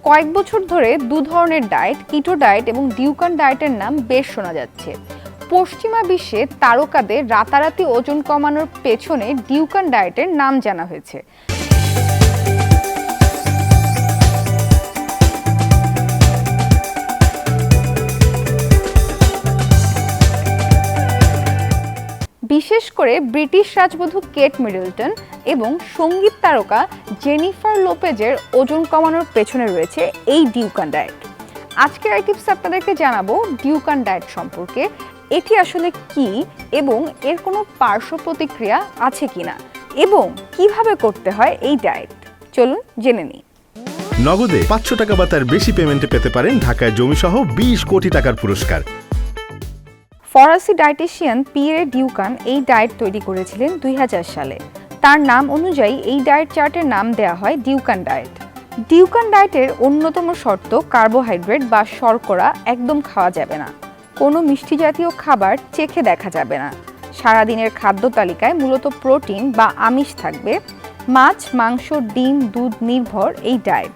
কয়েক বছর ধরে দু ধরনের ডায়েট, কিটো ডায়েট এবং ডিউকান ডায়েটের নাম বেশ শোনা যাচ্ছে। পশ্চিমা বিশ্বে তারকাদের রাতারাতি ওজন কমানোর পেছনে ডিউকান ডায়েটের নাম জানা হয়েছে। বিশেষ করে ব্রিটিশ রাজবধূ কেট মিডলটন এবং সঙ্গীত তারকা জেনিফার লোপেজের ওজন কমানোর পেছনে রয়েছে এই ডিউকান ডায়েট। আজকের এই টিপস আপনাদেরকে জানাবো ডিউকান ডায়েট সম্পর্কে, এটি আসলে কি এবং এর কোনো পার্শ্ব প্রতিক্রিয়া আছে কিনা এবং কিভাবে করতে হয় এই ডায়েট। চলুন জেনে নিই। নগদে 500 টাকা বা তার বেশি পেমেন্টে পেতে পারেন ঢাকায় জমিসহ 20 কোটি টাকার পুরস্কার। ফরাসি ডায়েটিশিয়ান পিয়েরে ডিউকান এই ডায়েট তৈরি করেছিলেন 2000 সালে। তার নাম অনুযায়ী এই ডায়েট চার্টের নাম দেওয়া হয় ডিউকান ডায়েট। ডিউকান ডায়েটের অন্যতম শর্ত কার্বোহাইড্রেট বা শর্করা একদম খাওয়া যাবে না। কোনো মিষ্টি জাতীয় খাবার চেখে দেখা যাবে না। সারাদিনের খাদ্য তালিকায় মূলত প্রোটিন বা আমিষ থাকবে। মাছ, মাংস, ডিম, দুধ নির্ভর এই ডায়েট।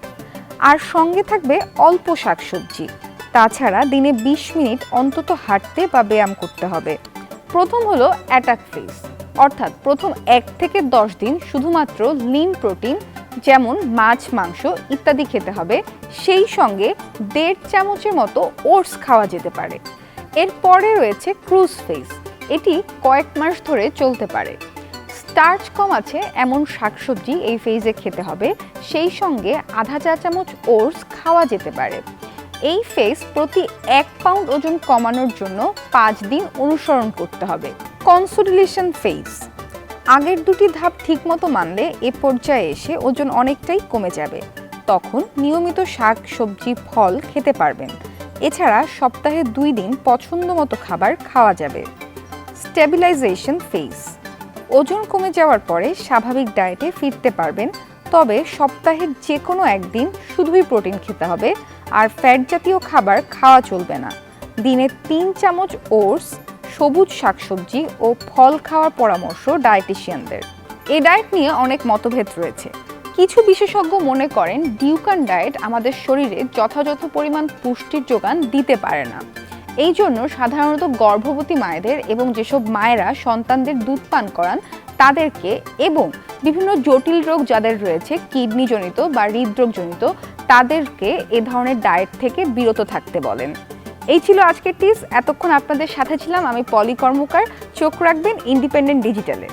আর সঙ্গে থাকবে অল্প শাকসবজি। তাছাড়া দিনে 20 মিনিট অন্তত হাঁটতে বা ব্যায়াম করতে হবে। প্রথম হলো অ্যাটাক ফেজ, অর্থাৎ প্রথম 1 থেকে 10 দিন শুধুমাত্র লিন প্রোটিন যেমন মাছ, মাংস ইত্যাদি খেতে হবে। সেই সঙ্গে 1.5 চামচের মতো ওটস খাওয়া যেতে পারে। এরপরে রয়েছে ক্রুজ ফেজ, এটি কয়েক মাস ধরে চলতে পারে। স্টার্চ কম আছে এমন শাকসবজি এই ফেজে খেতে হবে। সেই সঙ্গে আধা চা চামচ ওটস খাওয়া যেতে পারে। এই ফেজ প্রতি 1 পাউন্ড ওজন কমানোর জন্য 5 দিন অনুসরণ করতে হবে। কনসোলিডেশন ফেজ, আগের দুটি ধাপ ঠিকমতো মানলে এ পর্যায়ে এসে ওজন অনেকটাই কমে যাবে। তখন নিয়মিত শাক, সবজি, ফল খেতে পারবেন। এছাড়া সপ্তাহে 2 দিন পছন্দ মতো খাবার খাওয়া যাবে। স্টেবিলাইজেশন ফেজ, ওজন কমে যাওয়ার পরে স্বাভাবিক ডায়েটে ফিরতে পারবেন। তবে সপ্তাহের যে কোনো একদিন শুধুই প্রোটিন খেতে হবে আর ফ্যাট জাতীয় খাবার খাওয়া চলবে না। দিনে 3 চামচ ওটস, সবুজ শাকসবজি ও ফল খাওয়ার পরামর্শ ডায়েটিশিয়ানদের। এই ডায়েট নিয়ে অনেক মতভেদ রয়েছে। কিছু বিশেষজ্ঞ মনে করেন ডিউকান ডায়েট আমাদের শরীরে যথাযথ পরিমাণ পুষ্টির যোগান দিতে পারে না। এই জন্য সাধারণত গর্ভবতী মায়েদের এবং যেসব মায়েরা সন্তানদের দুধ পান করান তাদেরকে এবং বিভিন্ন জটিল রোগ যাদের রয়েছে কিডনিজনিত বা হৃদরোগজনিত তাদেরকে এ ধরনের ডায়েট থেকে বিরত থাকতে বলেন। এই ছিল আজকের টিপস। এতক্ষণ আপনাদের সাথে ছিলাম আমি পলি কর্মকার। চোখ রাখবেন ইন্ডিপেন্ডেন্ট ডিজিটালে।